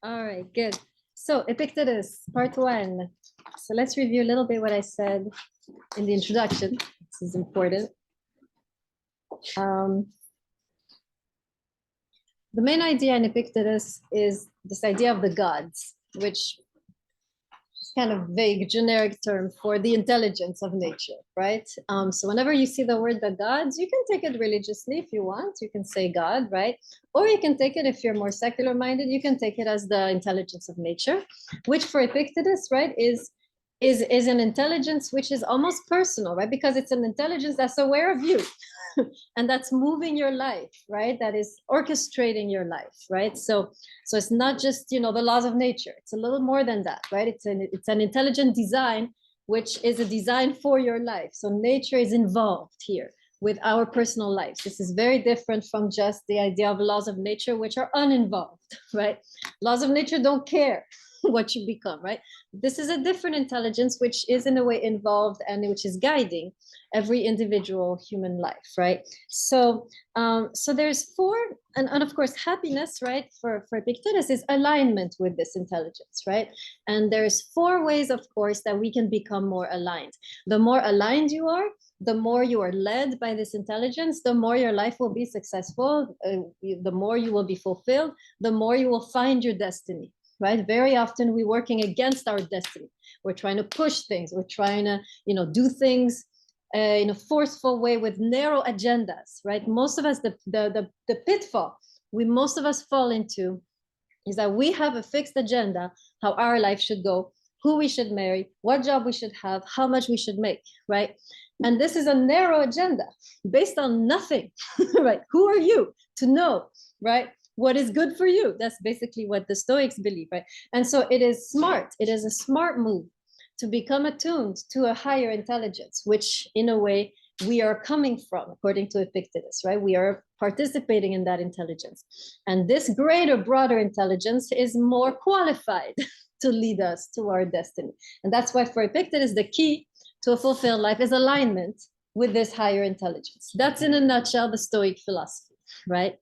All right, good. So Epictetus, part one. So let's review a little bit what I said in the introduction. This is important. The main idea in Epictetus is this idea of the gods, which is kind of vague, generic term for the intelligence of nature, right? So whenever you see the word the gods, you can take it religiously if you want. You can say God, right? Or you can take it, if you're more secular minded, you can take it as the intelligence of nature, which for Epictetus, right, is an intelligence which is almost personal, right? Because it's an intelligence that's aware of you. And that's moving your life, right? That is orchestrating your life, right? So it's not just, the laws of nature. It's a little more than that, right? It's an intelligent design, which is a design for your life. So nature is involved here with our personal lives. This is very different from just the idea of laws of nature, which are uninvolved, right? Laws of nature don't care what you become, right? This is a different intelligence, which is in a way involved and which is guiding every individual human life, right? So there's four, and of course happiness, right, for Epictetus is alignment with this intelligence, right? And there's four ways, of course, that we can become more aligned. The more aligned you are, the more you are led by this intelligence, the more your life will be successful, the more you will be fulfilled, the more you will find your destiny, right? Very often we're working against our destiny. We're trying to push things. We're trying to, do things in a forceful way with narrow agendas, right? Most of us, the pitfall most of us fall into is that we have a fixed agenda, how our life should go, who we should marry, what job we should have, how much we should make, right? And this is a narrow agenda based on nothing, right? Who are you to know, right? What is good for you? That's basically what the Stoics believe, right? And so it is smart. It is a smart move to become attuned to a higher intelligence, which in a way we are coming from, according to Epictetus, right? We are participating in that intelligence. And this greater, broader intelligence is more qualified to lead us to our destiny. And that's why for Epictetus, the key to a fulfilled life is alignment with this higher intelligence. That's in a nutshell the Stoic philosophy, right?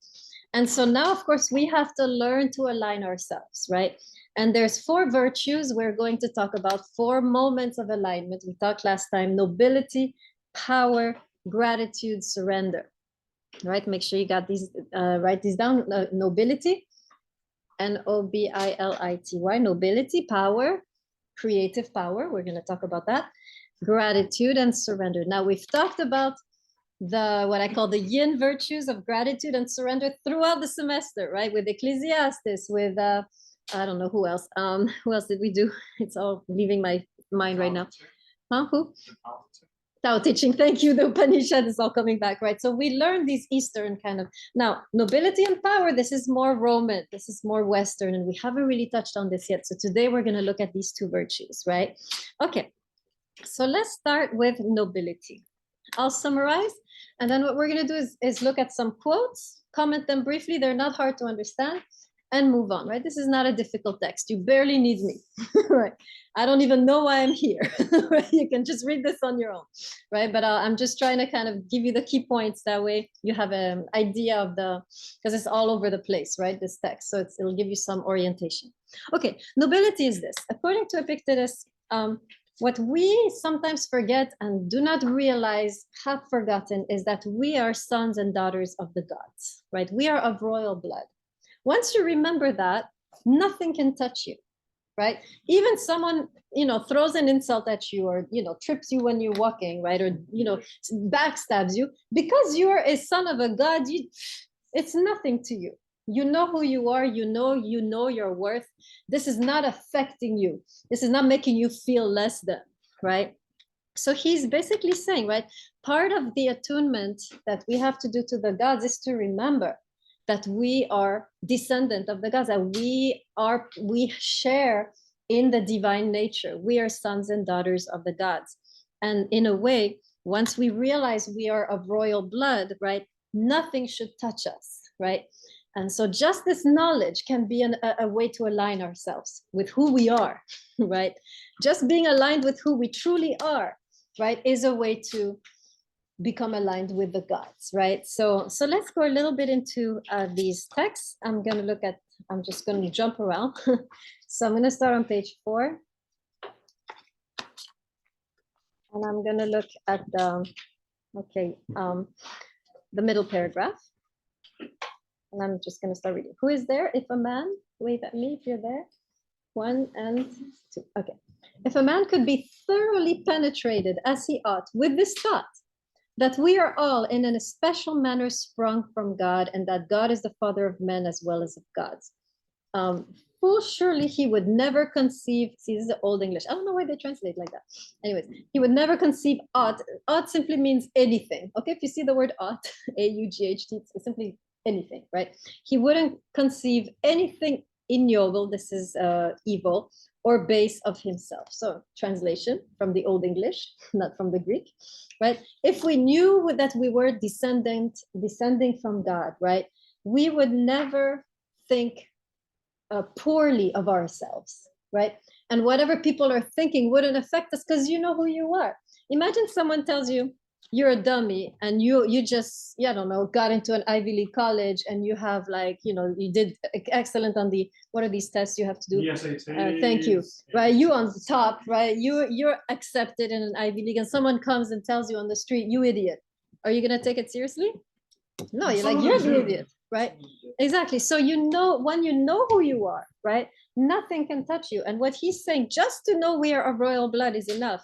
And so now, of course, we have to learn to align ourselves, right? And there's four virtues. We're going to talk about four moments of alignment. We talked last time: nobility, power, gratitude, surrender. Right? Make sure you got these, write these down. Nobility, Nobility, nobility, power, creative power. We're going to talk about that. Gratitude and surrender. Now, we've talked about what I call the yin virtues of gratitude and surrender throughout the semester, right? With Ecclesiastes, with I don't know who else. Who else did we do? It's all leaving my mind right now. Huh? Who? Tao Te Ching. Thank you. The Upanishad is all coming back, right? So we learned these Eastern kind of. Now, nobility and power, this is more Roman, this is more Western, and we haven't really touched on this yet. So today we're going to look at these two virtues, right? Okay. So let's start with nobility. I'll summarize, and then what we're going to do is look at some quotes, comment them briefly. They're not hard to understand, and move on, right? This is not a difficult text. You barely need me, right? I don't even know why I'm here. Right? You can just read this on your own, right? But I'm just trying to kind of give you the key points. That way you have an idea of because it's all over the place, right? This text. So it'll give you some orientation. Okay, nobility is this. According to Epictetus, what we sometimes forget and do not realize, have forgotten, is that we are sons and daughters of the gods, right? We are of royal blood. Once you remember that, nothing can touch you, right? Even someone, throws an insult at you, or, trips you when you're walking, right? Or, backstabs you, because you're a son of a god, it's nothing to you. You know who you are, you know your worth. This is not affecting you. This is not making you feel less than, right? So he's basically saying, right, part of the attunement that we have to do to the gods is to remember that we are descendant of the gods, that we share in the divine nature. We are sons and daughters of the gods. And in a way, once we realize we are of royal blood, right, nothing should touch us, right? And so just this knowledge can be a way to align ourselves with who we are, right? Just being aligned with who we truly are, right, is a way to become aligned with the gods, right? So let's go a little bit into these texts. I'm just going to jump around. So I'm going to start on page 4. And I'm going to look at the middle paragraph. And I'm just going to start reading. Who is there? If a man, wave at me if you're there. 1 and 2. Okay. If a man could be thoroughly penetrated as he ought with this thought, that we are all in an especial manner sprung from God, and that God is the father of men as well as of gods. Full surely he would never conceive, see, this is the Old English. I don't know why they translate like that. Anyways, he would never conceive aught. Aught simply means anything. Okay, if you see the word aught, A-U-G-H-T, it's simply anything, right? He wouldn't conceive anything ignoble, this is evil, or base of himself. So translation from the Old English, not from the Greek, right? If we knew that we were descending from God, right, we would never think poorly of ourselves, right? And whatever people are thinking wouldn't affect us because you know who you are. Imagine someone tells you you're a dummy and you just, I don't know, got into an Ivy League college and you have like, you did excellent on the, what are these tests you have to do? Yes, thank you. Right, you on the top, right? You're accepted in an Ivy League and someone comes and tells you on the street, you idiot. Are you gonna take it seriously? No, you're like, you're the idiot, right? Exactly. So when you know who you are, right? Nothing can touch you. And what he's saying, just to know we are of royal blood is enough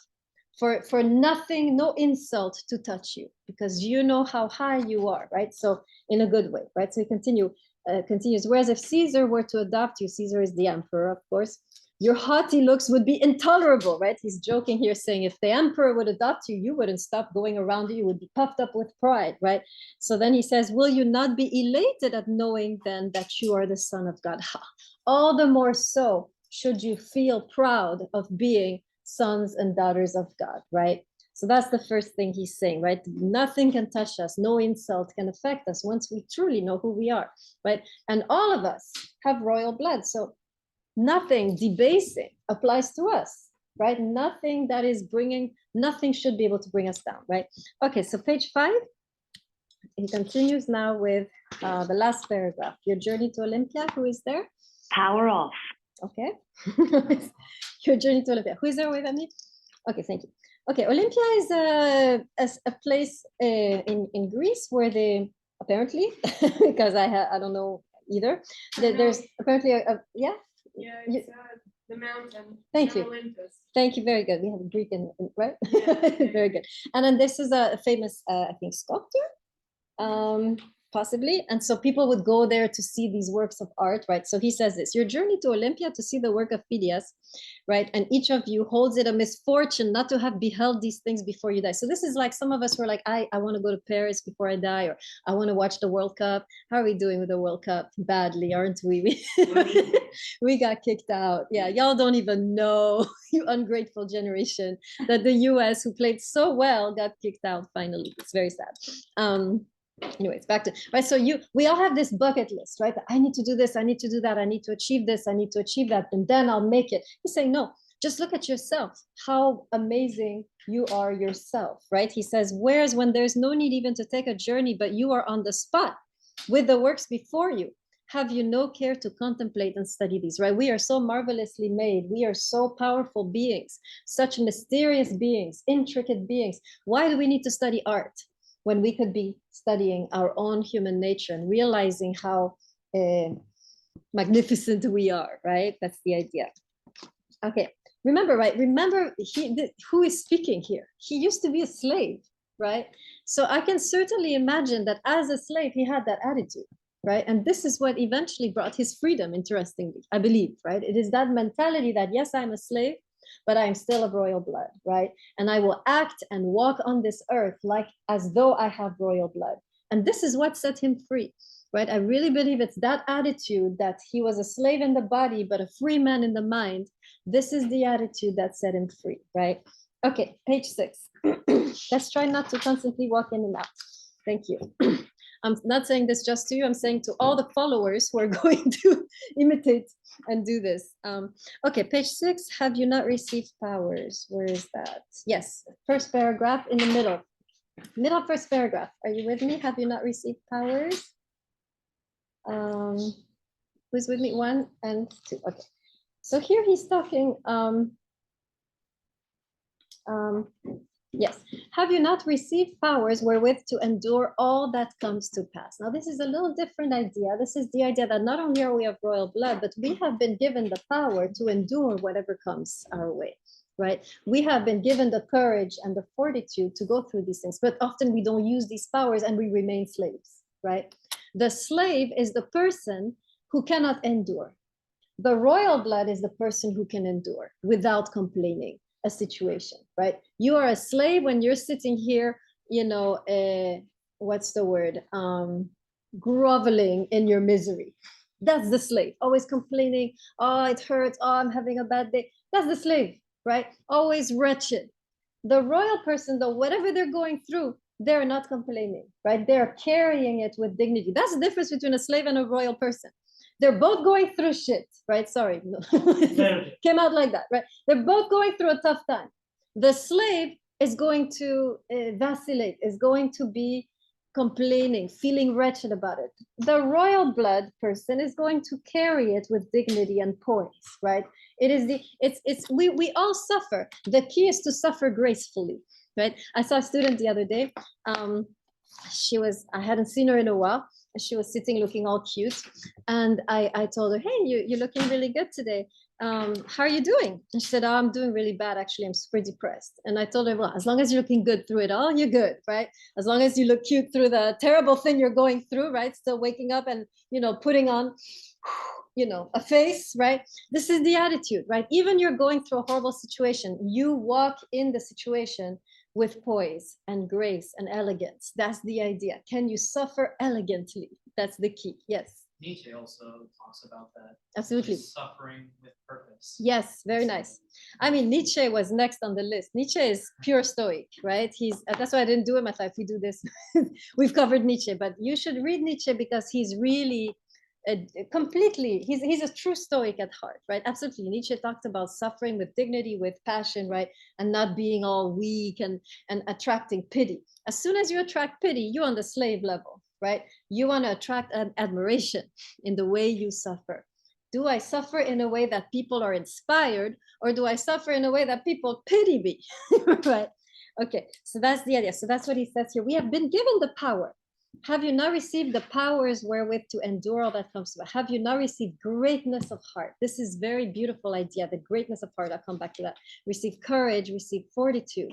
for nothing, no insult to touch you, because you know how high you are, right? So in a good way, right? So he continues, whereas if Caesar were to adopt you, Caesar is the emperor, of course, your haughty looks would be intolerable, right? He's joking here saying if the emperor would adopt you, you wouldn't stop going around you would be puffed up with pride, right? So then he says, will you not be elated at knowing then that you are the son of God? Ha. All the more so should you feel proud of being sons and daughters of God, right? So that's the first thing he's saying, right? Nothing can touch us, no insult can affect us once we truly know who we are, right? And all of us have royal blood, so nothing debasing applies to us, right? Nothing should be able to bring us down, right? Okay, so page 5, he continues now with the last paragraph. Your journey to Olympia, who is there? Power off. Okay. Your journey to Olympia. Who is there with me? Okay, thank you. Okay, Olympia is a place in Greece where they apparently, because I don't know either. There's apparently yeah. Yeah, it's the mountain. Thank you. Olympus. Thank you. Very good. We have a Greek in right? Yeah. Very good. And then this is a famous, I think, sculptor. Possibly. And so people would go there to see these works of art, right? So he says this, your journey to Olympia to see the work of Phidias, right? And each of you holds it a misfortune not to have beheld these things before you die. So this is like some of us were like, I want to go to Paris before I die, or I want to watch the World Cup. How are we doing with the World Cup? Badly, aren't we? We got kicked out. Yeah, y'all don't even know, you ungrateful generation, that the US, who played so well, got kicked out finally. It's very sad. Anyways, back to right. So we all have this bucket list, right? I need to do this, I need to do that, I need to achieve this, I need to achieve that, and then I'll make it. He's saying, no, just look at yourself, how amazing you are yourself, right? He says, whereas when there's no need even to take a journey, but you are on the spot with the works before you, have you no care to contemplate and study these, right? We are so marvelously made. We are so powerful beings, such mysterious beings, intricate beings. Why do we need to study art when we could be studying our own human nature and realizing how magnificent we are, right? That's the idea. Okay, remember, right? Remember who is speaking here. He used to be a slave, right? So I can certainly imagine that as a slave, he had that attitude, right? And this is what eventually brought his freedom, interestingly, I believe, right? It is that mentality that, yes, I'm a slave, but I'm still of royal blood, right? And I will act and walk on this earth like as though I have royal blood. And this is what set him free, right? I really believe it's that attitude that he was a slave in the body, but a free man in the mind. This is the attitude that set him free, right? Okay, page 6. Let's try not to constantly walk in and out. Thank you. I'm not saying this just to you, I'm saying to all the followers who are going to imitate and do this. Okay, page 6, have you not received powers? Where is that? Yes, first paragraph in the middle. Middle first paragraph. Are you with me? Have you not received powers? Who's with me? 1 and 2. Okay. So here he's talking. Yes. Have you not received powers wherewith to endure all that comes to pass? Now, this is a little different idea. This is the idea that not only are we of royal blood, but we have been given the power to endure whatever comes our way, right? We have been given the courage and the fortitude to go through these things, but often we don't use these powers and we remain slaves, right? The slave is the person who cannot endure. The royal blood is the person who can endure without complaining a situation, right? You are a slave when you're sitting here, what's the word? Groveling in your misery. That's the slave, always complaining. Oh, it hurts. Oh, I'm having a bad day. That's the slave, right? Always wretched. The royal person, though, whatever they're going through, they're not complaining, right? They're carrying it with dignity. That's the difference between a slave and a royal person. They're both going through shit, right? Sorry, no. Came out like that, right? They're both going through a tough time. The slave is going to vacillate, is going to be complaining, feeling wretched about it. The royal blood person is going to carry it with dignity and poise, right? It is we all suffer. The key is to suffer gracefully, right? I saw a student the other day. I hadn't seen her in a while. She was sitting looking all cute. And I told her, hey, you're looking really good today. How are you doing? And she said, oh, I'm doing really bad. Actually, I'm super depressed. And I told her, well, as long as you're looking good through it all, you're good, right? As long as you look cute through the terrible thing you're going through, right? Still waking up and, putting on, a face, right? This is the attitude, right? Even you're going through a horrible situation, you walk in the situation with poise and grace and elegance. That's the idea. Can you suffer elegantly? That's the key. Yes. Nietzsche also talks about that. Absolutely. Suffering with purpose. Yes, very nice. I mean, Nietzsche was next on the list. Nietzsche is pure Stoic, right? That's why I didn't do it myself. We do this. We've covered Nietzsche, but you should read Nietzsche because he's really he's a true Stoic at heart, right? Absolutely. Nietzsche talked about suffering with dignity, with passion, right? And not being all weak and attracting pity. As soon as you attract pity, you're on the slave level, right? You want to attract admiration in the way you suffer. Do I suffer in a way that people are inspired, or do I suffer in a way that people pity me? Right? Okay, so that's the idea. So that's what he says here. We have been given the power. Have you not received the powers wherewith to endure all that comes to us? Have you not received greatness of heart? This is very beautiful idea, the greatness of heart. I'll come back to that. Receive courage, receive fortitude.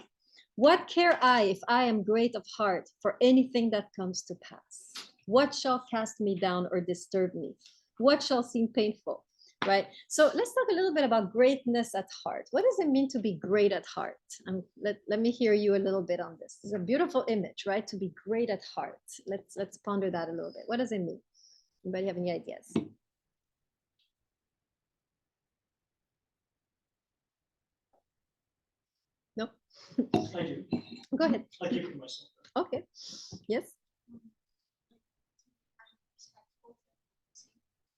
What care I if I am great of heart for anything that comes to pass? What shall cast me down or disturb me? What shall seem painful? Right? So let's talk a little bit about greatness at heart. What does it mean to be great at heart? Let me hear you a little bit on this. It's a beautiful image, right? To be great at heart. Let's ponder that a little bit. What does it mean? Anybody have any ideas? No? I do. Go ahead. I keep it myself. Okay. Yes.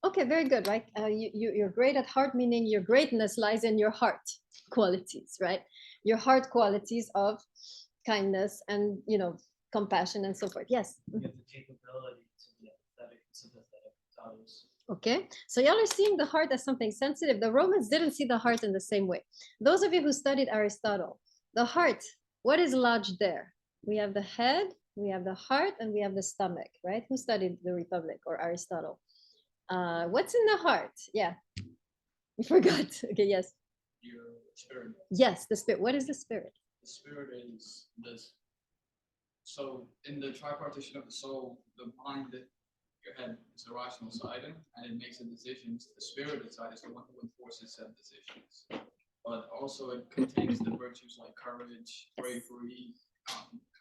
Okay, very good, right? You're great at heart, meaning your greatness lies in your heart qualities, right? Your heart qualities of kindness and, compassion and so forth. Yes? You have the capability to be empathetic and sympathetic to others. Okay, so y'all are seeing the heart as something sensitive. The Romans didn't see the heart in the same way. Those of you who studied Aristotle, the heart, what is lodged there? We have the head, we have the heart, and we have the stomach, right? Who studied the Republic or Aristotle? What's in the heart? Yeah, you forgot. Okay, yes. Your spirit. Yes, the spirit. What is the spirit? The spirit is this. So in the tripartition of the soul, the mind, your head is the rational side, and it makes the decisions. The spirited side is the one who enforces said decisions. But also it contains the virtues like courage, bravery,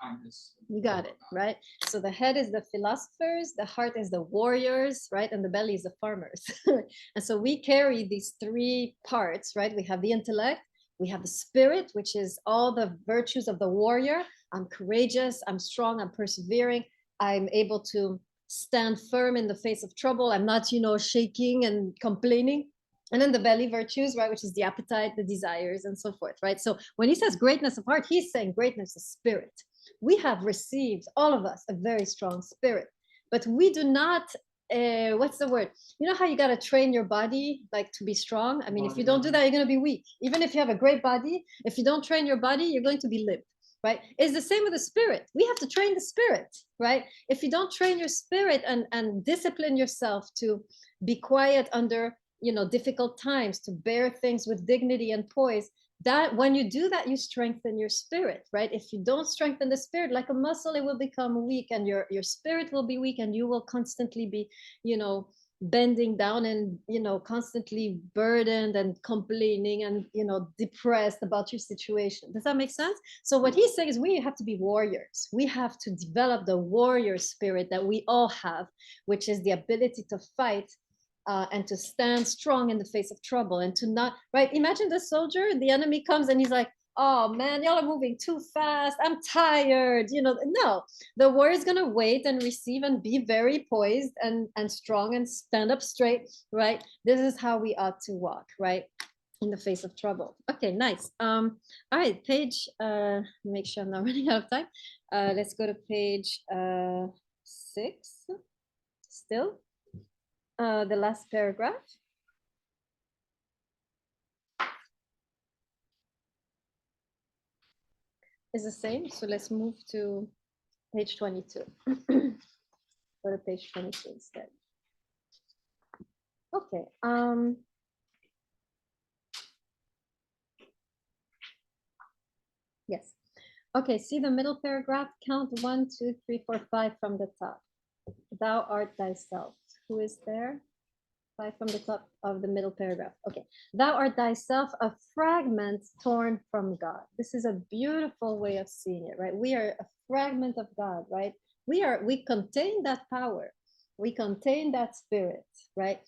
kindness. You got it, right? So the head is the philosophers, the heart is the warriors, right? And the belly is the farmers. And so we carry these three parts, right? We have the intellect, we have the spirit, which is all the virtues of the warrior. I'm courageous, I'm strong, I'm persevering, I'm able to stand firm in the face of trouble. I'm not, shaking and complaining. And then the belly virtues, right, which is the appetite, the desires, and so forth, right? So when he says greatness of heart, he's saying greatness of spirit. We have received, all of us, a very strong spirit, but we do not, what's the word? You know how you got to train your body like to be strong? I mean, if you don't do that, you're going to be weak. Even if you have a great body, if you don't train your body, you're going to be limp, right? It's the same with the spirit. We have to train the spirit, right? If you don't train your spirit and discipline yourself to be quiet under, difficult times, to bear things with dignity and poise, that when you do that, you strengthen your spirit, right? If you don't strengthen the spirit like a muscle, it will become weak, and your spirit will be weak, and you will constantly be, bending down and, constantly burdened and complaining and, depressed about your situation. Does that make sense? So what he's saying is we have to be warriors. We have to develop the warrior spirit that we all have, which is the ability to fight and to stand strong in the face of trouble, and to not, right? Imagine the soldier, the enemy comes and he's like, oh man, y'all are moving too fast, I'm tired. No, the warrior is going to wait and receive and be very poised and strong and stand up straight, right? This is how we ought to walk, right, in the face of trouble. Okay, nice. All right, page, make sure I'm not running out of time. Let's go to page 6 still. The last paragraph is the same. So let's move to page 22. Go to page 22 instead. Okay. Yes. Okay, see the middle paragraph? Count 1, 2, 3, 4, 5 from the top. Thou art thyself. Who is there? 5 from the top of the middle paragraph. Okay. Thou art thyself, a fragment torn from God. This is a beautiful way of seeing it, right? We are a fragment of God, right? We contain that power. We contain that spirit, right?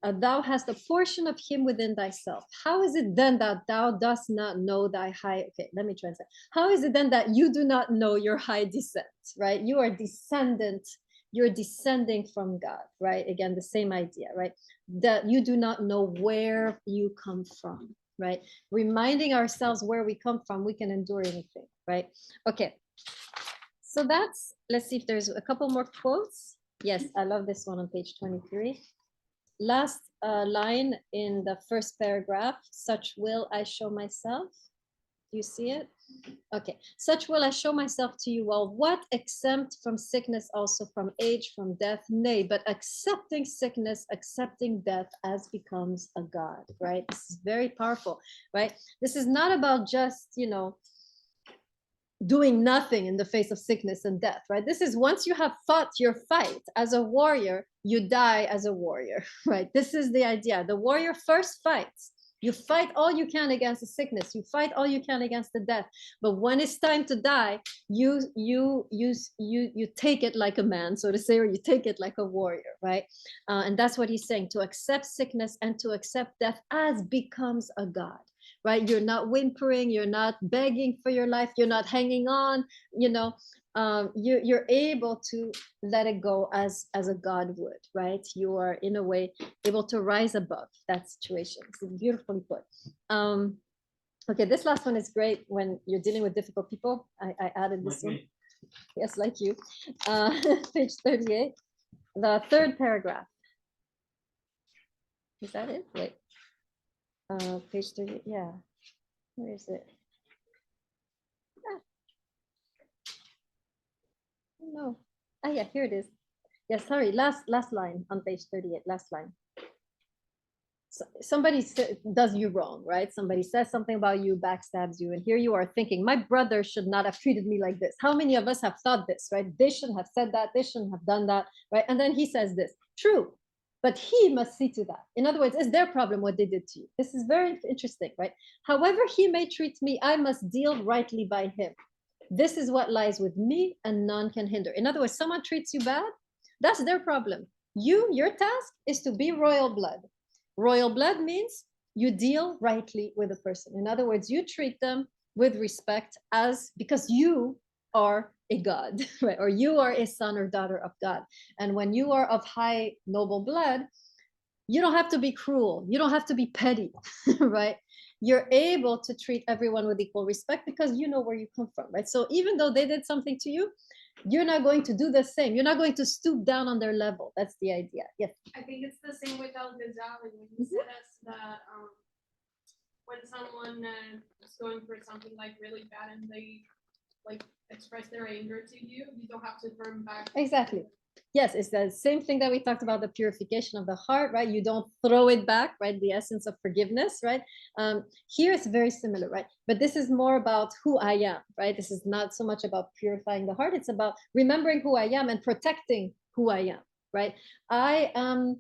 Thou hast a portion of him within thyself. How is it then that thou dost not know thy high? Okay, let me translate. How is it then that you do not know your high descent, right? You are descendant. You're descending from God, right? Again, the same idea, right? That you do not know where you come from, right? Reminding ourselves where we come from, we can endure anything, right? Okay. So that's, let's see if there's a couple more quotes. Yes, I love this one on page 23. Last line in the first paragraph, such will I show myself. Do you see it? Okay. Such will I show myself to you all. What? Exempt from sickness, also from age, from death? Nay, but accepting sickness, accepting death as becomes a God, right? This is very powerful, right? This is not about just, doing nothing in the face of sickness and death, right? This is once you have fought your fight as a warrior, you die as a warrior, right? This is the idea. The warrior first fights. You fight all you can against the sickness. You fight all you can against the death. But when it's time to die, you take it like a man, so to say, or you take it like a warrior, right? And that's what he's saying, to accept sickness and to accept death as becomes a God, right? You're not whimpering, you're not begging for your life, you're not hanging on, you're able to let it go as a God would, right? You are in a way able to rise above that situation. It's beautifully put. Okay, this last one is great when you're dealing with difficult people. I added this one. Yes, like you. Page 38, the third paragraph. Is that it? Wait. Page 30, yeah. Where is it? Ah. No. Ah, yeah, here it is. Yeah, sorry, last line on page 38, last line. So somebody does you wrong, right? Somebody says something about you, backstabs you, and here you are thinking, my brother should not have treated me like this. How many of us have thought this, right? They shouldn't have said that, they shouldn't have done that, right? And then he says this, true, but he must see to that. In other words, it's their problem what they did to you. This is very interesting, right? However he may treat me, I must deal rightly by him. This is what lies with me, and none can hinder. In other words, someone treats you bad, that's their problem. Your task is to be royal blood. Royal blood means you deal rightly with a person. In other words, you treat them with respect because you are a God, right? Or you are a son or daughter of God. And when you are of high noble blood, You don't have to be cruel. You don't have to be petty, right? You're able to treat everyone with equal respect because you know where you come from, right? So even though they did something to you, you're not going to do the same. You're not going to stoop down on their level. That's the idea. Yes. I think it's the same with Al Ghazali when he said us that when someone is going for something like really bad and they like express their anger to you, you don't have to turn back. Exactly. Yes, it's the same thing that we talked about, the purification of the heart, right? You don't throw it back, right? The essence of forgiveness, right? Here it's very similar, right? But this is more about who I am, right? This is not so much about purifying the heart. It's about remembering who I am and protecting who I am, right? I am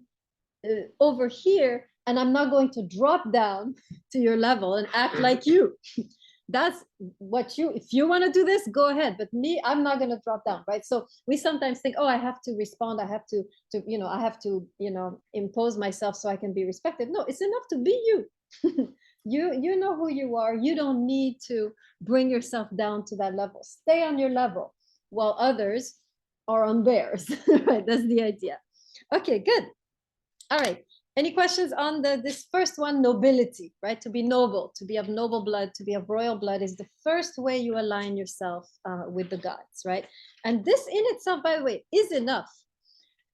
over here and I'm not going to drop down to your level and act like you. That's what you, if you want to do this, go ahead. But me, I'm not going to drop down, right? So we sometimes think, oh, I have to respond. I have to, I have to, impose myself so I can be respected. No, it's enough to be you. You know who you are. You don't need to bring yourself down to that level. Stay on your level while others are on theirs, right? That's the idea. Okay, good. All right. Any questions on this first one, nobility, right? To be noble, to be of noble blood, to be of royal blood is the first way you align yourself with the gods, right? And this in itself, by the way, is enough.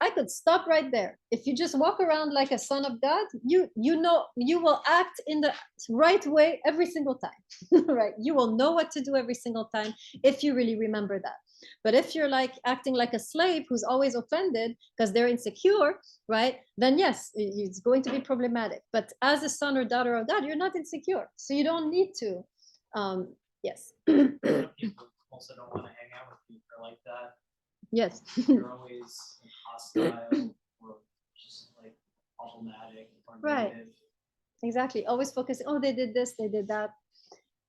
I could stop right there. If you just walk around like a son of God, you will act in the right way every single time, right? You will know what to do every single time if you really remember that. But if you're like acting like a slave who's always offended because they're insecure, right? Then yes, it's going to be problematic. But as a son or daughter of God, you're not insecure. So you don't need to. Yes. People also don't want to hang out with people like that. Yes. You're always hostile or just like problematic or Right. negative. Exactly. Always focusing, oh, they did this, they did that.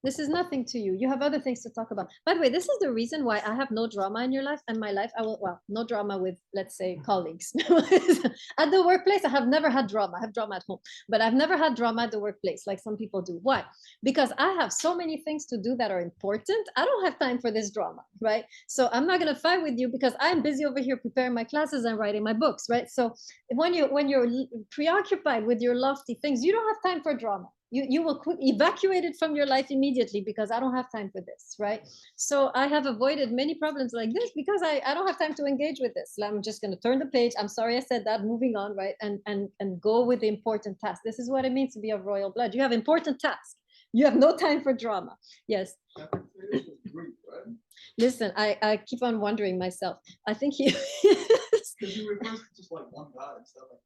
This is nothing to you. You have other things to talk about. By the way, this is the reason why I have no drama in your life and my life. I will, well, no drama with, let's say, colleagues. At the workplace, I have never had drama. I have drama at home, but I've never had drama at the workplace like some people do. Why? Because I have so many things to do that are important. I don't have time for this drama, right? So I'm not going to fight with you because I'm busy over here preparing my classes and writing my books, right? So when you're preoccupied with your lofty things, you don't have time for drama. You will evacuate it from your life immediately because I don't have time for this, right? So I have avoided many problems like this because I don't have time to engage with this. I'm just going to turn the page. I'm sorry I said that, moving on, right? And go with the important task. This is what it means to be of royal blood. You have important tasks. You have no time for drama. Yes. Listen, I keep on wondering myself. I think he Because you refer to just like one god and stuff like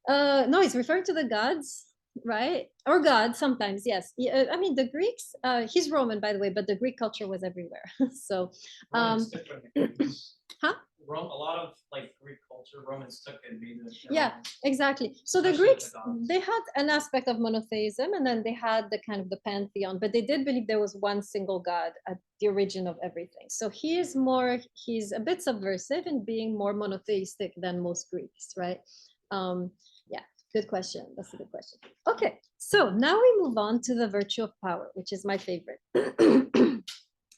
that. no, he's referring to the gods, right? Or God sometimes, yes. I mean, the Greeks, he's Roman, by the way, but the Greek culture was everywhere. So, Romans took it. huh? A lot of like Greek culture, Romans took it and made it. Yeah, exactly. So the Especially Greeks, the gods. they had an aspect of monotheism, and then they had the kind of the pantheon, but they did believe there was one single God at the origin of everything. So he's a bit subversive in being more monotheistic than most Greeks, right? Yeah, good question. That's a good question. Okay, so now we move on to the virtue of power, which is my favorite.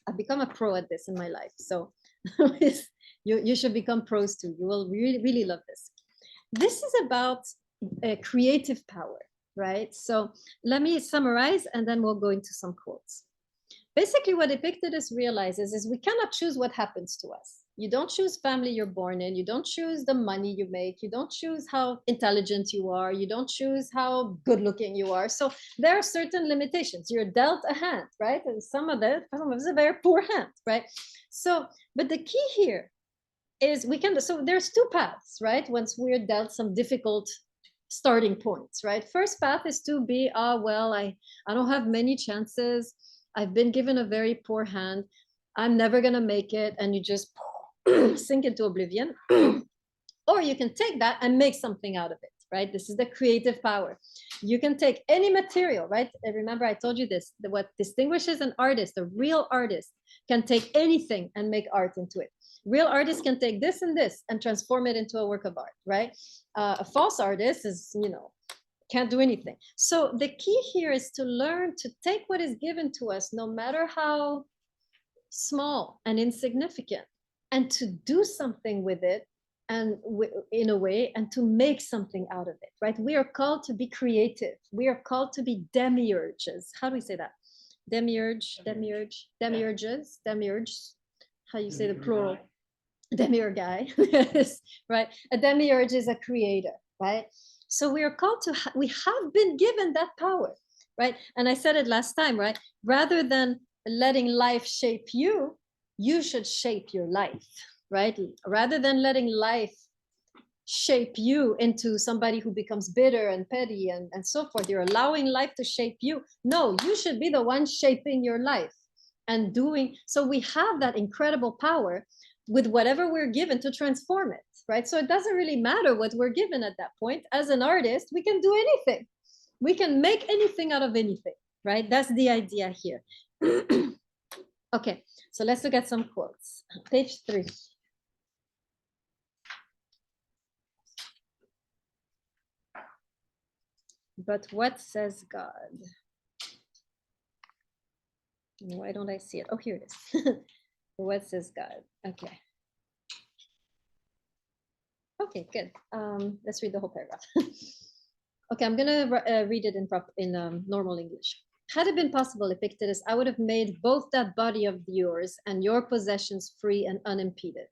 I've become a pro at this in my life, so you should become pros too. You will really, really love this. This is about creative power, right? So let me summarize and then we'll go into some quotes. Basically, what Epictetus realizes is we cannot choose what happens to us. You don't choose family you're born in. You don't choose the money you make. You don't choose how intelligent you are. You don't choose how good looking you are. So there are certain limitations. You're dealt a hand, right? And some of it is a very poor hand, right? So, but the key here is so there's two paths, right? Once we're dealt some difficult starting points, right? First path is to be, well, I don't have many chances. I've been given a very poor hand. I'm never gonna make it. And you just sink into oblivion. Or you can take that and make something out of it, right? This is the creative power. You can take any material, right? And remember, I told you this, what distinguishes an artist, a real artist, can take anything and make art into it. Real artists can take this and this and transform it into a work of art, right? A false artist is, can't do anything. So the key here is to learn to take what is given to us, no matter how small and insignificant, and to do something with it and in a way, and to make something out of it, right? We are called to be creative. We are called to be demiurges. How do we say that? Demiurge, demiurge, demiurges, demiurges. How you say the plural? Demiurge guy, right? A demiurge is a creator, right? So we are called to, we have been given that power, right? And I said it last time, right? Rather than letting life shape you, you should shape your life, right? Rather than letting life shape you into somebody who becomes bitter and petty and so forth, you're allowing life to shape you. No, you should be the one shaping your life and doing. So we have that incredible power with whatever we're given to transform it, right? So it doesn't really matter what we're given at that point. As an artist, we can do anything. We can make anything out of anything, right? That's the idea here. Okay, so let's look at some quotes. Page 3. But what says God? Why don't I see it? Oh, here it is. What says God? Okay. Okay, good. Let's read the whole paragraph. Okay, I'm gonna read it in normal English. Had it been possible, Epictetus, I would have made both that body of yours and your possessions free and unimpeded.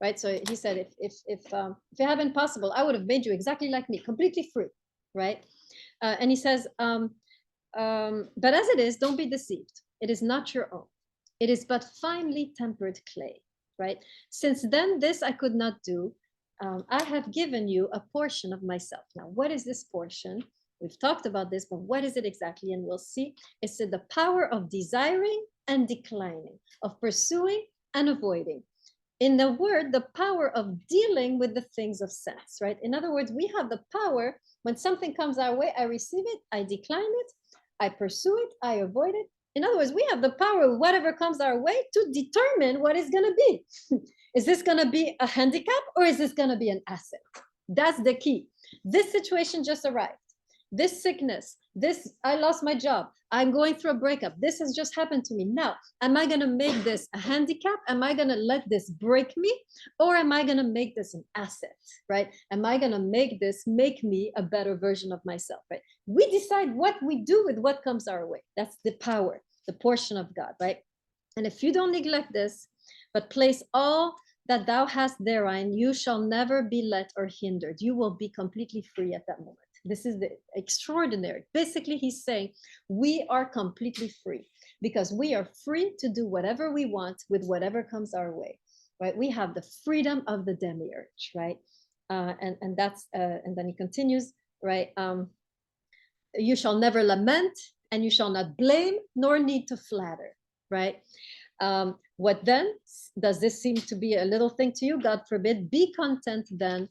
Right. So he said, if it had been possible, I would have made you exactly like me, completely free. Right. And he says, but as it is, don't be deceived. It is not your own. It is but finely tempered clay. Right. Since then, this I could not do. I have given you a portion of myself. Now, what is this portion? We've talked about this, but what is it exactly? And we'll see. It's the power of desiring and declining, of pursuing and avoiding. In the word, the power of dealing with the things of sense, right? In other words, we have the power when something comes our way, I receive it, I decline it, I pursue it, I avoid it. In other words, we have the power, whatever comes our way, to determine what it's going to be. Is this going to be a handicap or is this going to be an asset? That's the key. This situation just arrived. This sickness, this, I lost my job. I'm going through a breakup. This has just happened to me. Now, am I going to make this a handicap? Am I going to let this break me? Or am I going to make this an asset, right? Am I going to make this make me a better version of myself, right? We decide what we do with what comes our way. That's the power, the portion of God, right? And if you don't neglect this, but place all that thou hast therein, you shall never be let or hindered. You will be completely free at that moment. This is the extraordinary. Basically, he's saying we are completely free because we are free to do whatever we want with whatever comes our way, right? We have the freedom of the demiurge, right? And that's and then he continues, right? You shall never lament, and you shall not blame, nor need to flatter, right? What then? Does this seem to be a little thing to you? God forbid. Be content then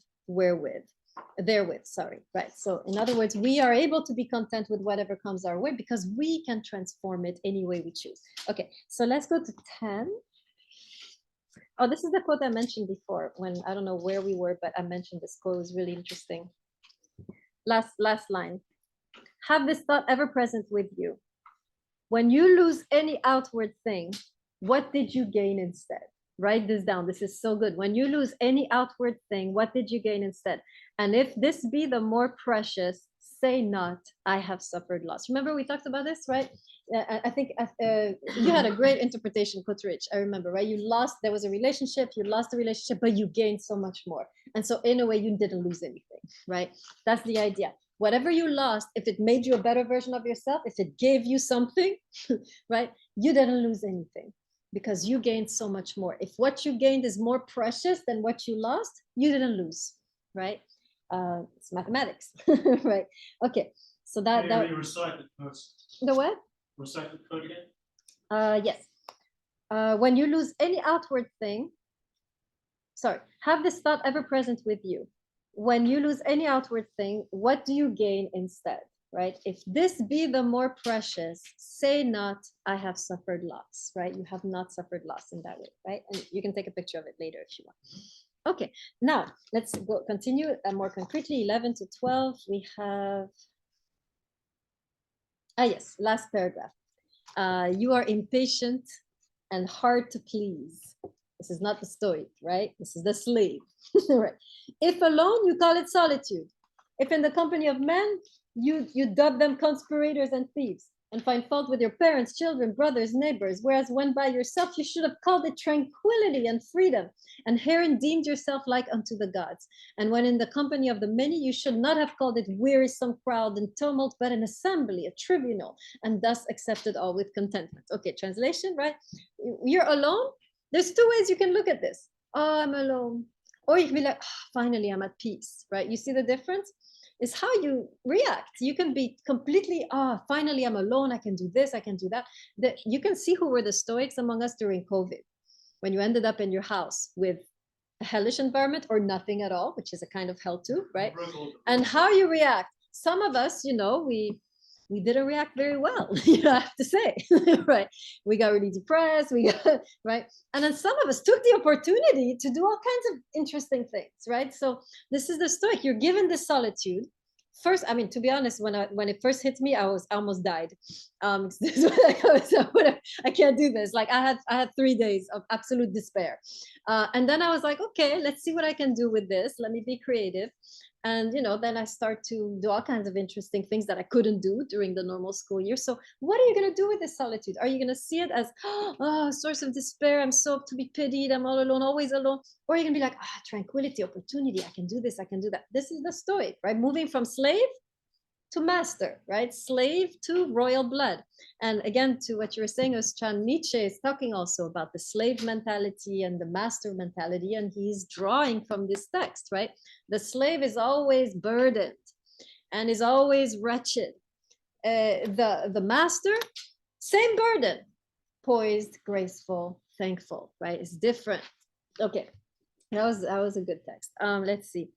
therewith, sorry, right? So in other words, we are able to be content with whatever comes our way because we can transform it any way we choose. Okay, so let's go to 10. Oh, this is the quote I mentioned before when, I don't know where we were, but I mentioned this quote. It was really interesting. Last line. Have this thought ever present with you. When you lose any outward thing, what did you gain instead? Write this down. This is so good. When you lose any outward thing, what did you gain instead? And if this be the more precious, say not, I have suffered loss. Remember we talked about this, right? I think you had a great interpretation, Coach Rich. I remember, right? You lost, there was a relationship, you lost the relationship, but you gained so much more. And so in a way, you didn't lose anything, right? That's the idea. Whatever you lost, if it made you a better version of yourself, if it gave you something, right? You didn't lose anything because you gained so much more. If what you gained is more precious than what you lost, you didn't lose, right? It's mathematics, right? Okay, so that You recite the first. the what? Recite the code again. Yes. When you lose any outward thing, sorry, have this thought ever present with you. When you lose any outward thing, what do you gain instead, right? If this be the more precious, say not, I have suffered loss, right? You have not suffered loss in that way, right? And you can take a picture of it later if you want. Okay, now let's go continue more concretely, 11 to 12. We have, yes, last paragraph. You are impatient and hard to please. This is not the Stoic, right? This is the slave, right? If alone, you call it solitude. If in the company of men, you dub them conspirators and thieves and find fault with your parents, children, brothers, neighbors. Whereas when by yourself, you should have called it tranquility and freedom, and herein deemed yourself like unto the gods. And when in the company of the many, you should not have called it wearisome crowd and tumult, but an assembly, a tribunal, and thus accepted all with contentment. Okay, translation, right? You're alone. There's two ways you can look at this. Oh, I'm alone. Or you can be like, oh, finally, I'm at peace, right? You see the difference? Is how you react. You can be completely, finally I'm alone, I can do this, I can do that. You can see who were the Stoics among us during COVID, when you ended up in your house with a hellish environment or nothing at all, which is a kind of hell too, right? And how you react. Some of us, we didn't react very well, I have to say, right? We got really depressed, right? And then some of us took the opportunity to do all kinds of interesting things, right? So this is the Stoic. You're given the solitude. First, I mean, to be honest, when it first hit me, I almost died. I can't do this. Like I had 3 days of absolute despair. And then I was like, okay, let's see what I can do with this. Let me be creative. And then I start to do all kinds of interesting things that I couldn't do during the normal school year. So what are you going to do with this solitude? Are you going to see it as a source of despair? I'm so to be pitied. I'm all alone, always alone. Or are you going to be like, tranquility, opportunity. I can do this. I can do that. This is the Stoic, right? Moving from slave to master, right? Slave to royal blood. And again, to what you were saying, Özcan, Nietzsche is talking also about the slave mentality and the master mentality, and he's drawing from this text, right? The slave is always burdened and is always wretched. The master, same burden, poised, graceful, thankful, right? It's different. Okay, that was a good text. Let's see.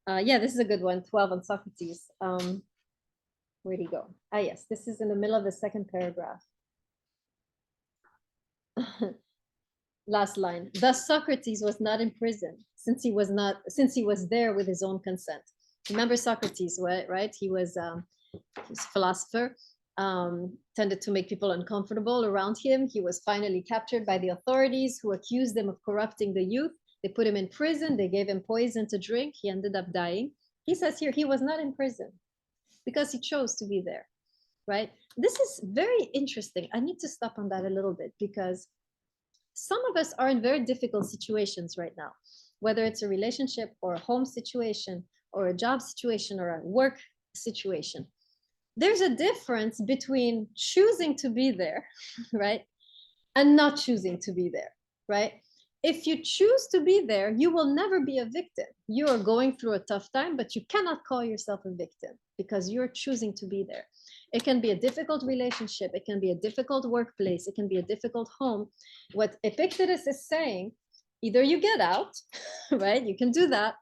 Yeah, this is a good one. 12 on Socrates. Where'd he go? Yes, this is in the middle of the second paragraph. Last line. Thus Socrates was not in prison, since he was there with his own consent. Remember Socrates, right? He was a philosopher, tended to make people uncomfortable around him. He was finally captured by the authorities, who accused him of corrupting the youth. They put him in prison. They gave him poison to drink. He ended up dying. He says here he was not in prison because he chose to be there, right? This is very interesting. I need to stop on that a little bit, because some of us are in very difficult situations right now, whether it's a relationship or a home situation or a job situation or a work situation. There's a difference between choosing to be there, right, and not choosing to be there, right? If you choose to be there, you will never be a victim. You are going through a tough time, but you cannot call yourself a victim because you're choosing to be there. It can be a difficult relationship. It can be a difficult workplace. It can be a difficult home. What Epictetus is saying, either you get out, right? You can do that,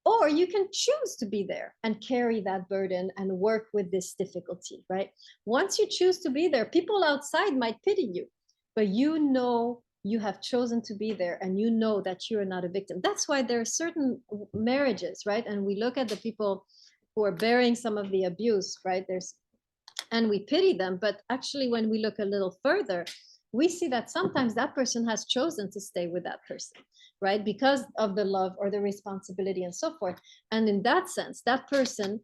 or you can choose to be there and carry that burden and work with this difficulty, right? Once you choose to be there, people outside might pity you, but you have chosen to be there, and you know that you are not a victim. That's why there are certain marriages, right? And we look at the people who are bearing some of the abuse, right? And we pity them, but actually when we look a little further, we see that sometimes that person has chosen to stay with that person, right? Because of the love or the responsibility and so forth. And in that sense, that person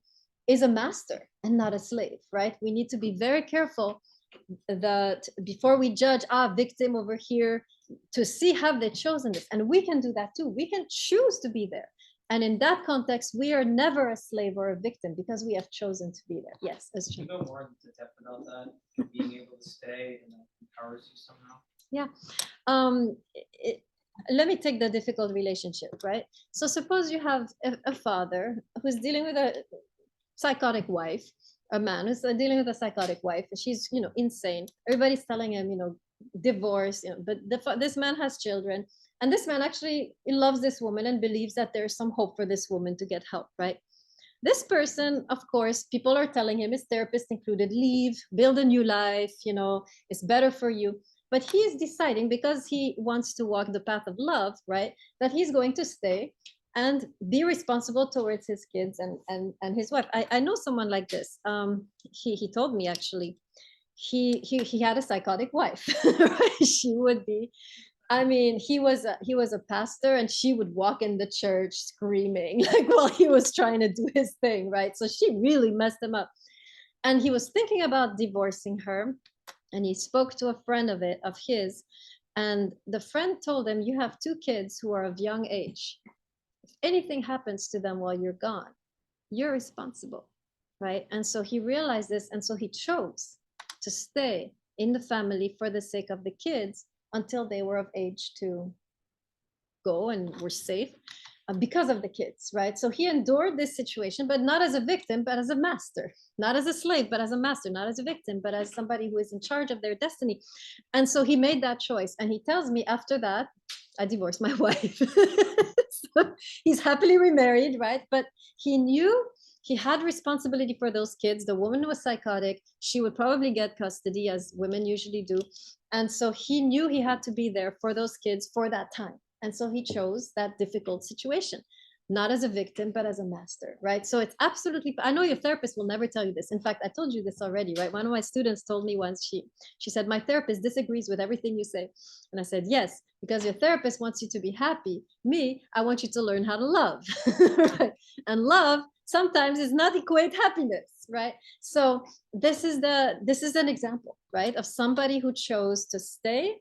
is a master and not a slave, right? We need to be very careful that before we judge victim over here, to see have they chosen this. And we can do that too. We can choose to be there, and in that context we are never a slave or a victim because we have chosen to be there. Yes, as Can you go more into depth about that, being able to stay, and that empowers you somehow? Yeah. Let me take the difficult relationship, right? So suppose you have a father who's dealing with a psychotic wife, a man who's dealing with a psychotic wife. She's, insane. Everybody's telling him, divorce, but this man has children. And this man actually loves this woman and believes that there's some hope for this woman to get help, right? This person, of course, people are telling him, his therapist included, leave, build a new life, it's better for you. But he is deciding, because he wants to walk the path of love, right, that he's going to stay and be responsible towards his kids and his wife. I know someone like this. He told me, actually, he had a psychotic wife. She would be I mean, he was a pastor, and she would walk in the church screaming like while he was trying to do his thing, right? So she really messed him up. And he was thinking about divorcing her, and he spoke to a friend of his, and the friend told him, you have two kids who are of young age. If anything happens to them while you're gone, you're responsible, right? And so he realized this, and so he chose to stay in the family for the sake of the kids until they were of age to go and were safe, because of the kids, right? So he endured this situation, but not as a victim, but as a master, not as a slave, but as a master, not as a victim, but as somebody who is in charge of their destiny. And so he made that choice. And he tells me, after that, I divorced my wife. So he's happily remarried, right? But he knew he had responsibility for those kids. The woman was psychotic. She would probably get custody, as women usually do. And so he knew he had to be there for those kids for that time. And so he chose that difficult situation, not as a victim, but as a master, right? So it's absolutely, I know your therapist will never tell you this. In fact, I told you this already, right? One of my students told me once, she said, my therapist disagrees with everything you say. And I said, yes, because your therapist wants you to be happy. Me, I want you to learn how to love, right? And love sometimes is not equate happiness, right? So this is an example, right, of somebody who chose to stay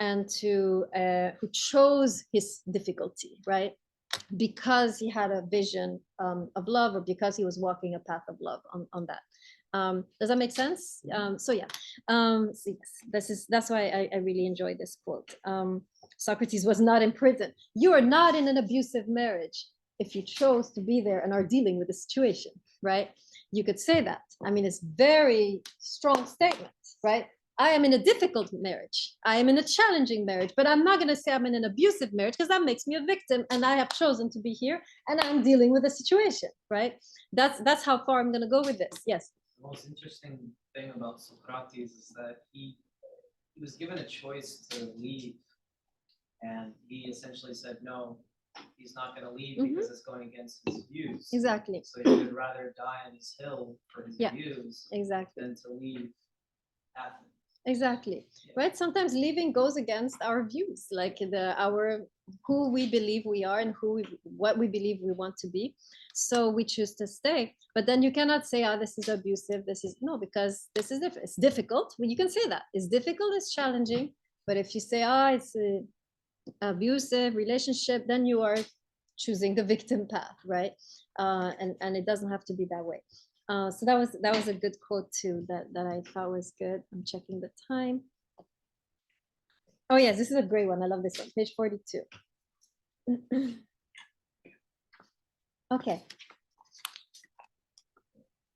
and who chose his difficulty, right? Because he had a vision of love, or because he was walking a path of love on that. Does that make sense? So yeah, so yes, that's why I really enjoy this quote. Socrates was not in prison. You are not in an abusive marriage if you chose to be there and are dealing with the situation, right? You could say that. I mean, it's very strong statement, right? I am in a difficult marriage. I am in a challenging marriage, but I'm not going to say I'm in an abusive marriage, because that makes me a victim, and I have chosen to be here and I'm dealing with a situation, right? That's how far I'm going to go with this. Yes. The most interesting thing about Socrates is that he was given a choice to leave, and he essentially said no, he's not going to leave because it's going against his views. Exactly. So he would rather die on his hill for his views exactly than to leave Athens. Exactly. Right. Sometimes leaving goes against our views, like who we believe we are and what we believe we want to be. So we choose to stay. But then you cannot say, oh, this is abusive. Because this is different. It's difficult. Well, you can say that. It's difficult, it's challenging. But if you say, oh, it's a abusive relationship, then you are choosing the victim path, right? And it doesn't have to be that way. So that was a good quote too, that I thought was good. I'm checking the time. Oh yes, this is a great one. I love this one. Page 42. Okay.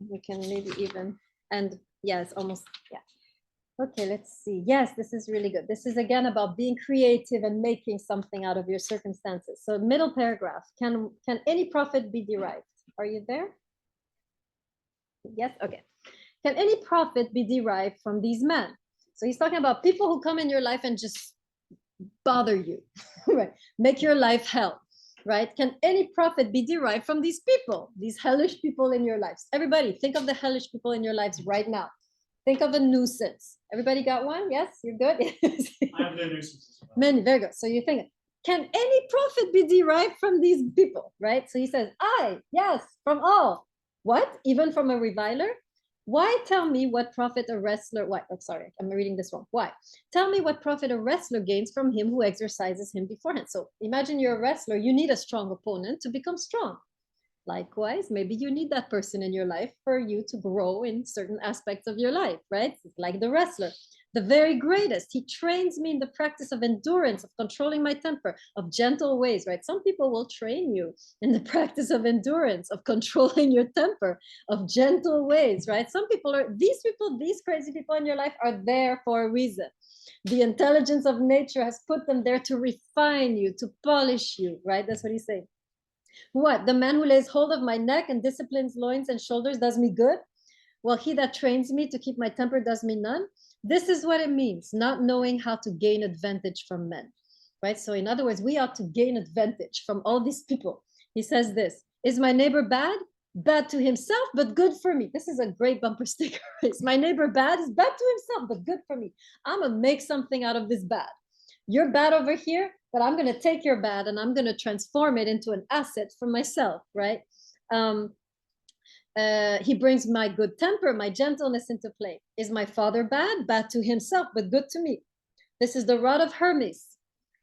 We can maybe even, and yeah, it's almost, yeah. Okay, let's see. Yes, this is really good. This is again about being creative and making something out of your circumstances. So middle paragraph, can any profit be derived? Are you there? Yes, okay. Can any profit be derived from these men? So he's talking about people who come in your life and just bother you, right? Make your life hell, right? Can any profit be derived from these people, these hellish people in your lives? Everybody, think of the hellish people in your lives right now. Think of a nuisance. Everybody got one? Yes, you're good? I have the nuisance as well. Many, very good. So you think, can any profit be derived from these people, right? So he says, yes, from all. What? Even from a reviler? Why tell me what profit a wrestler, sorry, I'm reading this wrong. Why? Tell me what profit a wrestler gains from him who exercises him beforehand. So imagine you're a wrestler, you need a strong opponent to become strong. Likewise, maybe you need that person in your life for you to grow in certain aspects of your life, right? Like the wrestler, the very greatest. He trains me in the practice of endurance, of controlling my temper, of gentle ways, right? Some people will train you in the practice of endurance, of controlling your temper, of gentle ways, right? These crazy people in your life are there for a reason. The intelligence of nature has put them there to refine you, to polish you, right? That's what he's saying. What? The man who lays hold of my neck and disciplines loins and shoulders does me good? Well, he that trains me to keep my temper does me none. This is what it means, not knowing how to gain advantage from men, right? So in other words, we ought to gain advantage from all these people. He says this, is my neighbor bad? Bad to himself, but good for me. This is a great bumper sticker. Is my neighbor bad? Is bad to himself, but good for me. I'm gonna make something out of this bad. You're bad over here, but I'm going to take your bad and I'm going to transform it into an asset for myself, right? He brings my good temper, my gentleness into play. Is my father bad? Bad to himself, but good to me. This is the rod of Hermes.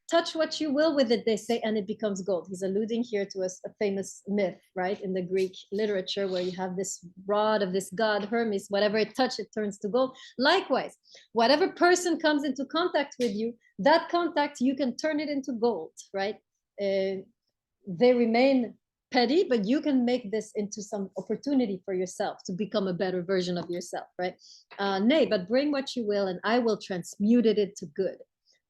Touch what you will with it, they say, and it becomes gold. He's alluding here to a famous myth, right, in the Greek literature, where you have this rod of this god Hermes. Whatever it touches, it turns to gold. Likewise, whatever person comes into contact with you, that contact, you can turn it into gold, right? They remain petty, but you can make this into some opportunity for yourself to become a better version of yourself, right? Nay, but bring what you will, and I will transmute it into good.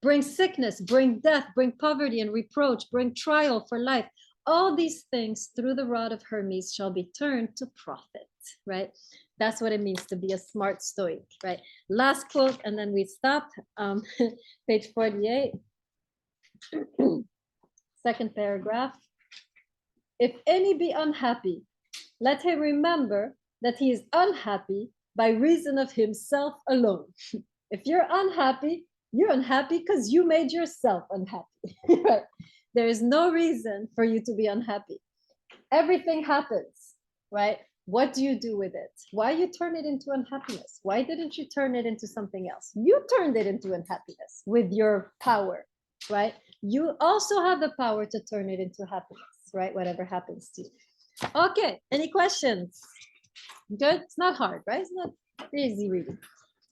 Bring sickness, bring death, bring poverty and reproach, bring trial for life. All these things through the rod of Hermes shall be turned to profit, right? That's what it means to be a smart Stoic, right? Last quote, and then we stop. Page 48. Second paragraph. If any be unhappy, let him remember that he is unhappy by reason of himself alone. If you're unhappy because you made yourself unhappy, right? There is no reason for you to be unhappy. Everything happens, right? What do you do with it? Why you turn it into unhappiness? Why didn't you turn it into something else? You turned it into unhappiness with your power, right? You also have the power to turn it into happiness, right? Whatever happens to you. Okay, any questions? Good? It's not hard, right? It's not easy reading.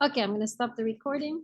Okay, I'm going to stop the recording.